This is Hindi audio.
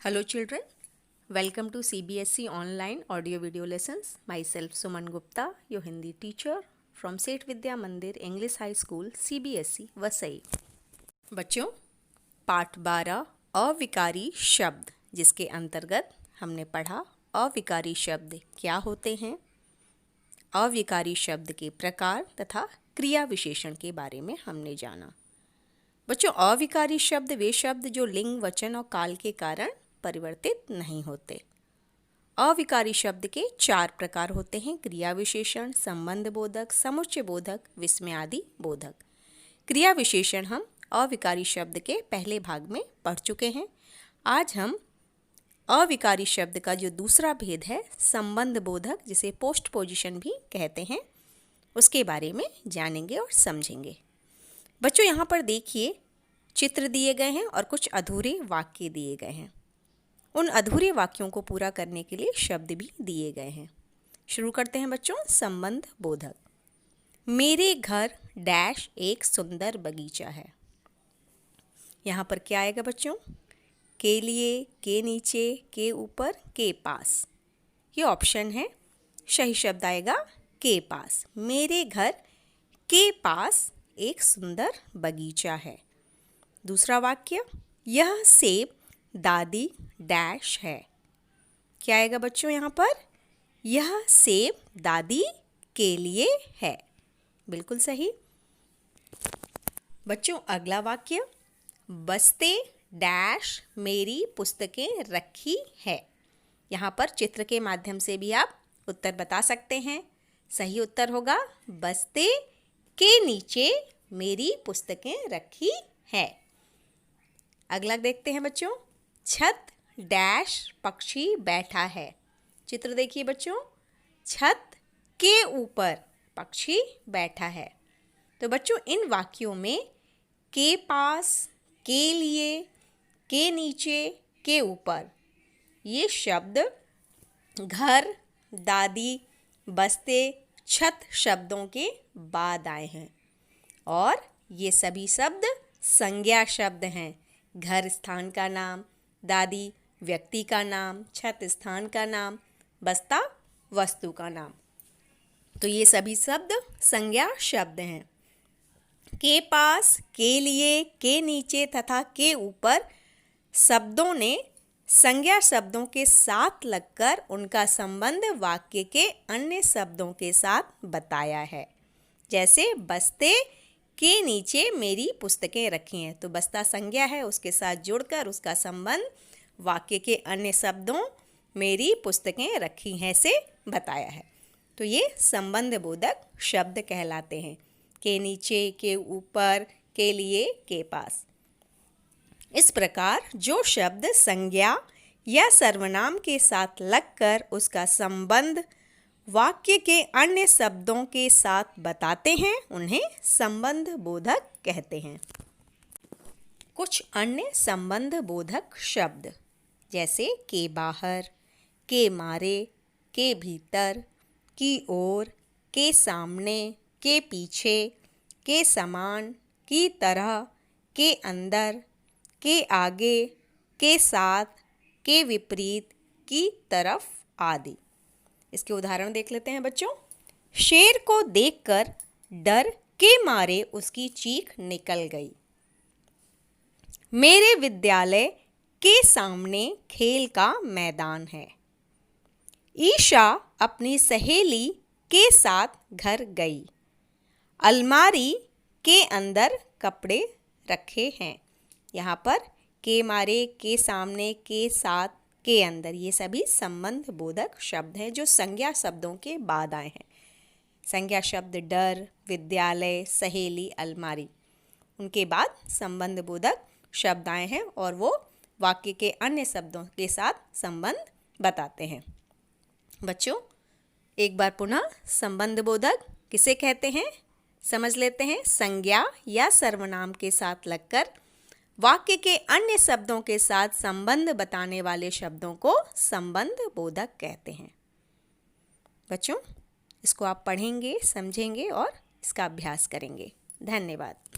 Hello children, welcome to CBSE online audio video lessons. Myself Suman Gupta, your Hindi teacher from Set Vidya Mandir English High School CBSE Vasai. बच्चों, पाठ 12 अविकारी शब्द, जिसके अंतर्गत हमने पढ़ा अविकारी शब्द क्या होते हैं, अविकारी शब्द के प्रकार तथा क्रिया विशेषण के बारे में हमने जाना। बच्चों, अविकारी शब्द वे शब्द जो लिंग, वचन और काल के कारण परिवर्तित नहीं होते। अविकारी शब्द के 4 प्रकार होते हैं: क्रिया विशेषण, संबंध बोधक, समुच्चय बोधक, विस्मयादि बोधक। क्रिया विशेषण हम अविकारी शब्द के पहले भाग में पढ़ चुके हैं। आज हम अविकारी शब्द का जो दूसरा भेद है, संबंध बोधक, जिसे पोस्ट पोजीशन भी कहते हैं, उसके बारे में जानेंगे और समझेंगे। बच्चों, यहाँ पर देखिए, चित्र दिए गए हैं और कुछ अधूरे वाक्य दिए गए हैं। उन अधूरे वाक्यों को पूरा करने के लिए शब्द भी दिए गए हैं। शुरू करते हैं बच्चों। संबंध बोधक। मेरे घर डैश एक सुंदर बगीचा है। यहाँ पर क्या आएगा बच्चों? के लिए, के नीचे, के ऊपर, के पास, ये ऑप्शन है। सही शब्द आएगा के पास। मेरे घर के पास एक सुंदर बगीचा है। दूसरा वाक्य, यह सेब दादी डैश है। क्या आएगा बच्चों यहाँ पर? यह सेब दादी के लिए है। बिल्कुल सही। बच्चों, अगला वाक्य, बस्ते डैश मेरी पुस्तकें रखी है। यहाँ पर चित्र के माध्यम से भी आप उत्तर बता सकते हैं। सही उत्तर होगा बस्ते के नीचे मेरी पुस्तकें रखी है। अगला देखते हैं बच्चों। छत डैश पक्षी बैठा है। चित्र देखिए बच्चों, छत के ऊपर पक्षी बैठा है। तो बच्चों, इन वाक्यों में के पास, के लिए, के नीचे, के ऊपर, ये शब्द घर, दादी, बस्ते, छत शब्दों के बाद आए हैं और ये सभी शब्द संज्ञा शब्द हैं। घर स्थान का नाम, दादी व्यक्ति का नाम, छत स्थान का नाम, बस्ता वस्तु का नाम। तो ये सभी शब्द संज्ञा शब्द हैं। के पास, के लिए, के नीचे तथा के ऊपर शब्दों ने संज्ञा शब्दों के साथ लगकर उनका संबंध वाक्य के अन्य शब्दों के साथ बताया है। जैसे बस्ते के नीचे मेरी पुस्तकें रखी हैं, तो बस्ता संज्ञा है, उसके साथ जुड़कर उसका संबंध वाक्य के अन्य शब्दों मेरी पुस्तकें रखी हैं से बताया है। तो ये संबंध बोधक शब्द कहलाते हैं। के नीचे, के ऊपर, के लिए, के पास। इस प्रकार जो शब्द संज्ञा या सर्वनाम के साथ लगकर उसका संबंध वाक्य के अन्य शब्दों के साथ बताते हैं, उन्हें संबंध बोधक कहते हैं। कुछ अन्य संबंध बोधक शब्द जैसे के बाहर, के मारे, के भीतर, की ओर, के सामने, के पीछे, के समान, की तरह, के अंदर, के आगे, के साथ, के विपरीत, की तरफ आदि। इसके उदाहरण देख लेते हैं बच्चों। शेर को देखकर डर के मारे उसकी चीख निकल गई। मेरे विद्यालय के सामने खेल का मैदान है। ईशा अपनी सहेली के साथ घर गई। अलमारी के अंदर कपड़े रखे हैं। यहाँ पर के मारे, के सामने, के साथ, के अंदर, ये सभी संबंध बोधक शब्द हैं जो संज्ञा शब्दों के बाद आए हैं। संज्ञा शब्द डर, विद्यालय, सहेली, अलमारी, उनके बाद संबंध बोधक शब्द आए हैं और वो वाक्य के अन्य शब्दों के साथ संबंध बताते हैं। बच्चों, एक बार पुनः संबंध बोधक किसे कहते हैं समझ लेते हैं। संज्ञा या सर्वनाम के साथ लगकर वाक्य के अन्य शब्दों के साथ संबंध बताने वाले शब्दों को संबंध बोधक कहते हैं। बच्चों, इसको आप पढ़ेंगे, समझेंगे और इसका अभ्यास करेंगे। धन्यवाद।